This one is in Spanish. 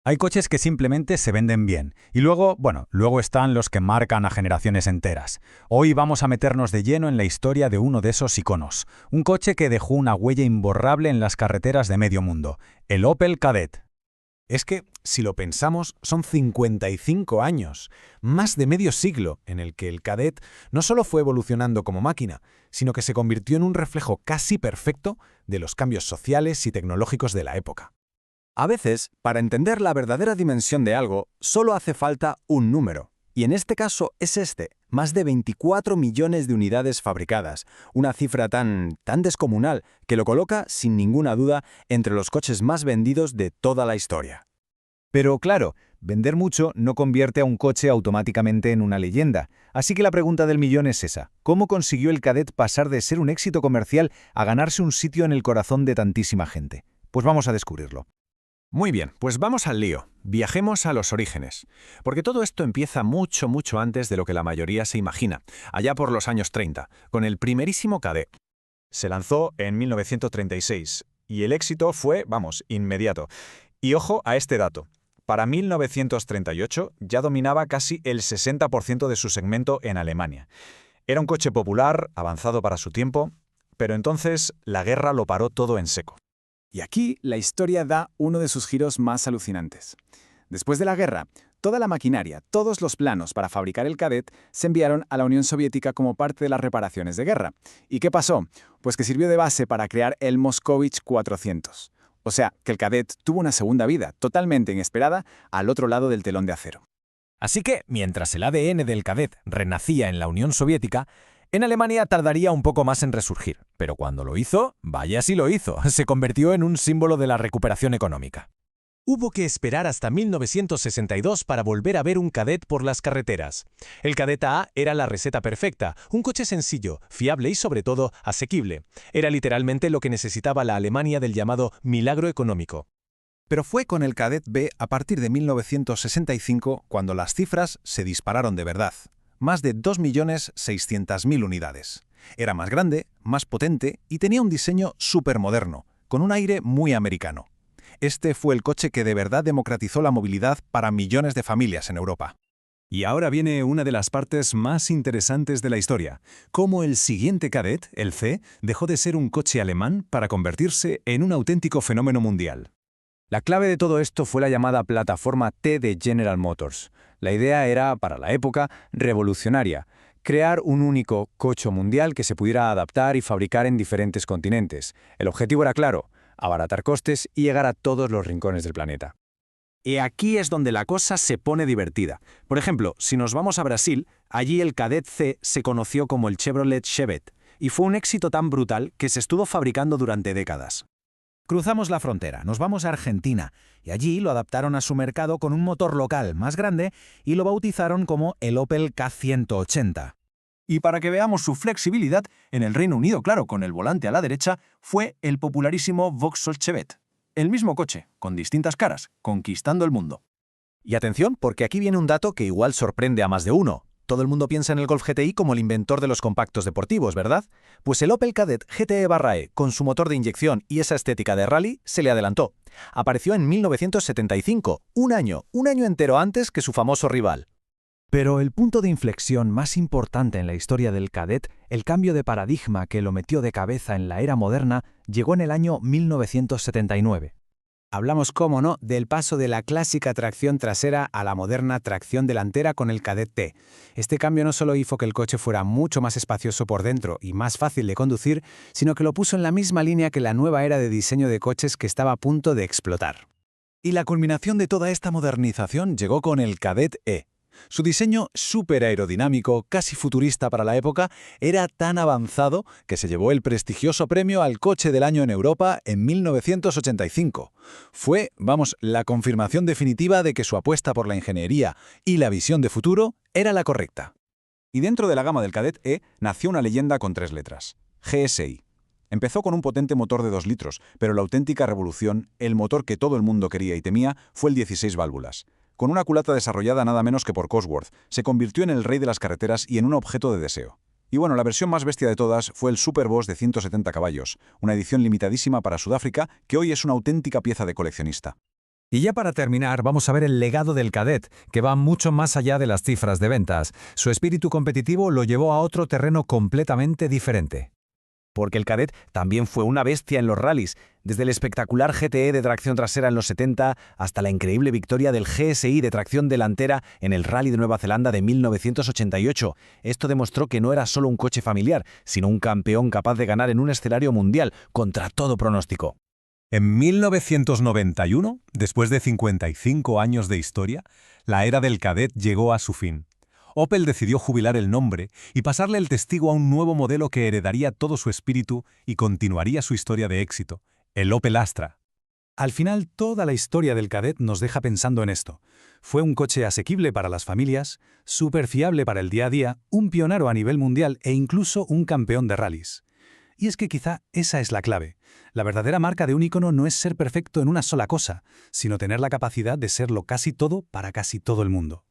Hay coches que simplemente se venden bien. Y luego, bueno, luego están los que marcan a generaciones enteras. Hoy vamos a meternos de lleno en la historia de uno de esos iconos. Un coche que dejó una huella imborrable en las carreteras de medio mundo. El Opel Kadett. Es que, si lo pensamos, son 55 años, más de medio siglo, en el que el Kadett no solo fue evolucionando como máquina, sino que se convirtió en un reflejo casi perfecto de los cambios sociales y tecnológicos de la época. A veces, para entender la verdadera dimensión de algo, solo hace falta un número. Y en este caso es este, más de 24 millones de unidades fabricadas, una cifra tan descomunal que lo coloca, sin ninguna duda, entre los coches más vendidos de toda la historia. Pero claro, vender mucho no convierte a un coche automáticamente en una leyenda. Así que la pregunta del millón es esa: ¿cómo consiguió el Kadett pasar de ser un éxito comercial a ganarse un sitio en el corazón de tantísima gente? Pues vamos a descubrirlo. Muy bien, pues vamos al lío. Viajemos a los orígenes. Porque todo esto empieza mucho antes de lo que la mayoría se imagina, allá por los años 30, con el primerísimo Kadett. Se lanzó en 1936 y el éxito fue, inmediato. Y ojo a este dato. Para 1938 ya dominaba casi el 60% de su segmento en Alemania. Era un coche popular, avanzado para su tiempo, pero entonces la guerra lo paró todo en seco. Y aquí la historia da uno de sus giros más alucinantes. Después de la guerra, toda la maquinaria, todos los planos para fabricar el Kadett se enviaron a la Unión Soviética como parte de las reparaciones de guerra. ¿Y qué pasó? Pues que sirvió de base para crear el Moscovich 400. O sea, que el Kadett tuvo una segunda vida, totalmente inesperada, al otro lado del telón de acero. Así que, mientras el ADN del Kadett renacía en la Unión Soviética, en Alemania tardaría un poco más en resurgir, pero cuando lo hizo, vaya si lo hizo, se convirtió en un símbolo de la recuperación económica. Hubo que esperar hasta 1962 para volver a ver un Kadett por las carreteras. El Kadett A era la receta perfecta, un coche sencillo, fiable y sobre todo asequible. Era literalmente lo que necesitaba la Alemania del llamado milagro económico. Pero fue con el Kadett B a partir de 1965 cuando las cifras se dispararon de verdad. Más de 2.600.000 unidades. Era más grande, más potente y tenía un diseño supermoderno, con un aire muy americano. Este fue el coche que de verdad democratizó la movilidad para millones de familias en Europa. Y ahora viene una de las partes más interesantes de la historia, cómo el siguiente Kadett, el C, dejó de ser un coche alemán para convertirse en un auténtico fenómeno mundial. La clave de todo esto fue la llamada plataforma T de General Motors. La idea era, para la época, revolucionaria: crear un único coche mundial que se pudiera adaptar y fabricar en diferentes continentes. El objetivo era claro: abaratar costes y llegar a todos los rincones del planeta. Y aquí es donde la cosa se pone divertida. Por ejemplo, si nos vamos a Brasil, allí el Kadett C se conoció como el Chevrolet Chevette, y fue un éxito tan brutal que se estuvo fabricando durante décadas. Cruzamos la frontera, nos vamos a Argentina, y allí lo adaptaron a su mercado con un motor local más grande y lo bautizaron como el Opel K180. Y para que veamos su flexibilidad, en el Reino Unido, claro, con el volante a la derecha, fue el popularísimo Vauxhall Chevette. El mismo coche, con distintas caras, conquistando el mundo. Y atención, porque aquí viene un dato que igual sorprende a más de uno. Todo el mundo piensa en el Golf GTI como el inventor de los compactos deportivos, ¿verdad? Pues el Opel Kadett GTE/E, con su motor de inyección y esa estética de rally, se le adelantó. Apareció en 1975, un año entero antes que su famoso rival. Pero el punto de inflexión más importante en la historia del Kadett, el cambio de paradigma que lo metió de cabeza en la era moderna, llegó en el año 1979. Hablamos, cómo no, del paso de la clásica tracción trasera a la moderna tracción delantera con el Kadett T. Este cambio no solo hizo que el coche fuera mucho más espacioso por dentro y más fácil de conducir, sino que lo puso en la misma línea que la nueva era de diseño de coches que estaba a punto de explotar. Y la culminación de toda esta modernización llegó con el Kadett E. Su diseño súper aerodinámico, casi futurista para la época, era tan avanzado que se llevó el prestigioso premio al coche del año en Europa en 1985. Fue, la confirmación definitiva de que su apuesta por la ingeniería y la visión de futuro era la correcta. Y dentro de la gama del Kadett E nació una leyenda con 3 letras: GSI. Empezó con un potente motor de 2 litros, pero la auténtica revolución, el motor que todo el mundo quería y temía, fue el 16 válvulas. Con una culata desarrollada nada menos que por Cosworth, se convirtió en el rey de las carreteras y en un objeto de deseo. Y bueno, la versión más bestia de todas fue el Superboss de 170 caballos, una edición limitadísima para Sudáfrica que hoy es una auténtica pieza de coleccionista. Y ya para terminar, vamos a ver el legado del Kadett, que va mucho más allá de las cifras de ventas. Su espíritu competitivo lo llevó a otro terreno completamente diferente. Porque el Kadett también fue una bestia en los rallies, desde el espectacular GTE de tracción trasera en los 70 hasta la increíble victoria del GSI de tracción delantera en el Rally de Nueva Zelanda de 1988. Esto demostró que no era solo un coche familiar, sino un campeón capaz de ganar en un escenario mundial, contra todo pronóstico. En 1991, después de 55 años de historia, la era del Kadett llegó a su fin. Opel decidió jubilar el nombre y pasarle el testigo a un nuevo modelo que heredaría todo su espíritu y continuaría su historia de éxito, el Opel Astra. Al final, toda la historia del Kadett nos deja pensando en esto. Fue un coche asequible para las familias, súper fiable para el día a día, un pionero a nivel mundial e incluso un campeón de rallies. Y es que quizá esa es la clave. La verdadera marca de un ícono no es ser perfecto en una sola cosa, sino tener la capacidad de serlo casi todo para casi todo el mundo.